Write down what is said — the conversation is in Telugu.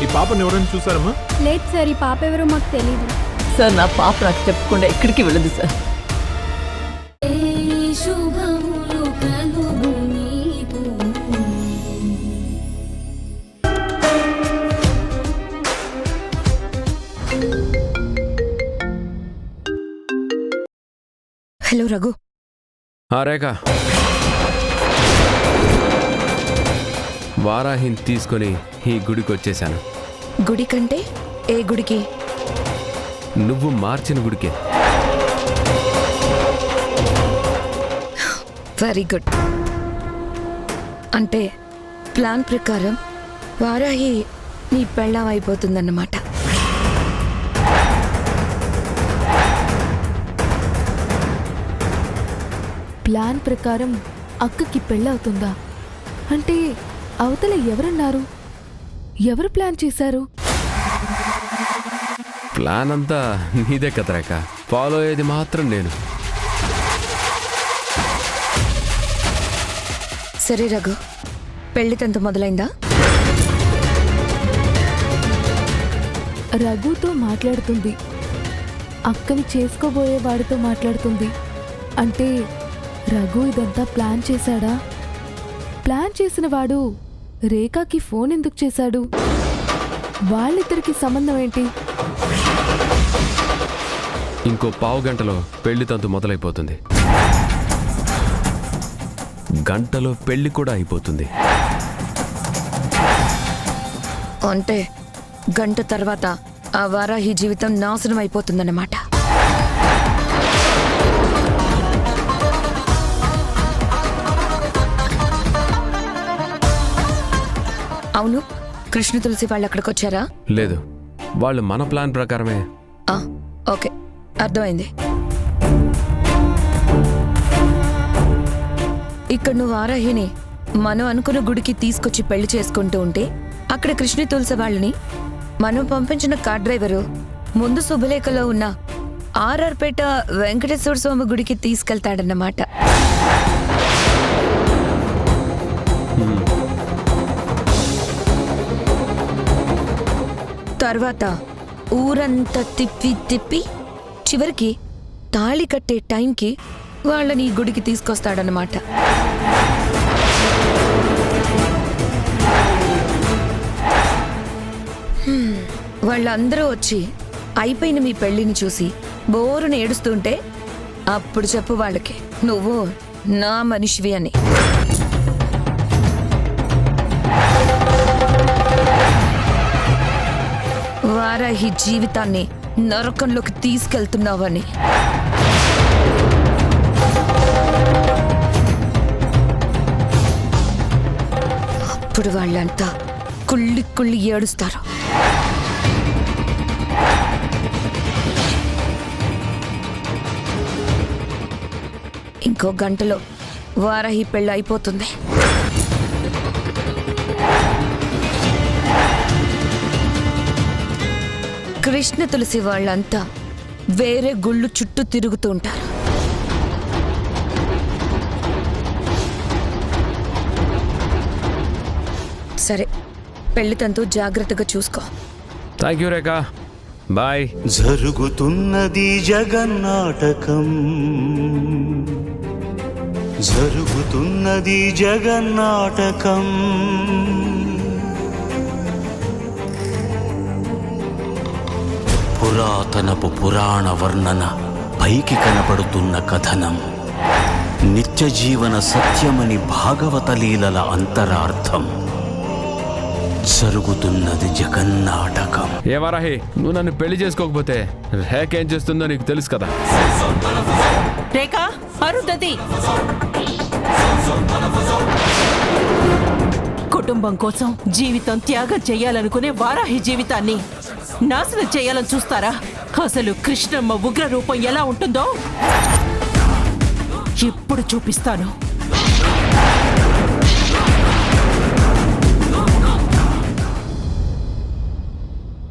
ఈ పాపను ఎవరైనా చూసారమ్మా? లేదు సార్, ఈ పాప ఎవరో మాకు తెలీదు సార్. నా పాప నాకు చెప్పకుండా ఎక్కడికి వెళ్ళదు సార్. హలో రఘు. రేఖ, వారాహిని తీసుకొని ఈ గుడికి వచ్చేసాను. గుడి కంటే ఏ గుడికి? నువ్వు మార్చిన గుడికే. Very good. అంటే ప్లాన్ ప్రకారం వారాహి నీ పెళ్ళాం అయిపోతుందన్నమాట. ప్లాన్ ప్రకారం అక్కకి పెళ్ళవుతుందా? అంటే అవతల ఎవరన్నారు? ఎవరు ప్లాన్ చేశారు? ప్లాన్ అంతా నీదే కదా రేఖ, ఫాలో అయ్యేది మాత్రం నేను. సరే రఘు, పెళ్లి తంతు మొదలైందా? రఘుతో మాట్లాడుతుంది, అక్కని చేసుకోబోయే వాడితో మాట్లాడుతుంది. అంటే రఘు ఇదంతా ప్లాన్ చేశాడా? ప్లాన్ చేసిన వాడు రేఖకి ఫోన్ ఎందుకు చేశాడు? వాళ్ళిద్దరికి సంబంధం ఏంటి? ఇంకో పావు గంటలో పెళ్లి తంతు మొదలైపోతుంది. గంటలో పెళ్లి కూడా అయిపోతుంది. అంటే గంట తర్వాత ఆ వారాహి జీవితం నాశనం అయిపోతుందన్నమాట. అవును, కృష్ణ తులసి వాళ్ళు అక్కడికి వచ్చారా? లేదు, వాళ్ళు మన ప్లాన్ ప్రకారమే. ఓకే, అర్థమైంది. ఇక్కడ నువ్వు వారాహిని మనం అనుకున్న గుడికి తీసుకొచ్చి పెళ్లి చేసుకుంటూ ఉంటే అక్కడ కృష్ణ తులసి వాళ్ళని మనం పంపించిన కార్ డ్రైవరు ముందు శుభలేఖలో ఉన్న ఆర్ఆర్పేట వెంకటేశ్వర స్వామి గుడికి తీసుకెళ్తాడన్నమాట. తర్వాత ఊరంతా తిప్పి తిప్పి చివరికి తాళి కట్టే టైంకి వాళ్ళని ఈ గుడికి తీసుకొస్తాడనమాట. వాళ్ళందరూ వచ్చి అయిపోయిన మీ పెళ్లిని చూసి బోరును ఏడుస్తుంటే అప్పుడు చెప్పు వాళ్ళకి నువ్వు నా మనిషివి అని. వారాహి జీవితాన్ని నరకంలోకి తీసుకెళ్తున్నావని. అప్పుడు వాళ్ళంతా కుళ్ళి కుళ్ళి ఏడుస్తారు. ఇంకో గంటలో వారాహి పెళ్ళి అయిపోతుంది. కృష్ణ తులసి వాళ్ళంతా వేరే గుళ్ళు చుట్టూ తిరుగుతూ ఉంటారు. సరే, పెళ్లి తంతు జాగ్రత్తగా చూసుకో. Thank you Rekha, bye. జరుగుతున్నది జగన్నాటకం, జరుగుతున్నది జగన్నాటకం. పురాతనపు పురాణ వర్ణన, పైకి కనపడుతున్న కథనం, నిత్య జీవన సత్యమని భాగవత లీలల అంతరార్థం. జరుగుతున్నది జగన్నాటకం. ఏ వారాహి, నువ్వు నన్ను పెళ్లి చేసుకోకపోతే రేఖ ఏం చేస్తుందో నీకు తెలుసు కదా. రేఖ, అరుంధతి, కుటుంబం కోసం జీవితం త్యాగం చెయ్యాలనుకునే వారాహి జీవితాన్ని నాశనం చేయాలని చూస్తారా? అసలు కృష్ణమ్మ ఉగ్ర రూపం ఎలా ఉంటుందో ఇప్పుడు చూపిస్తాను.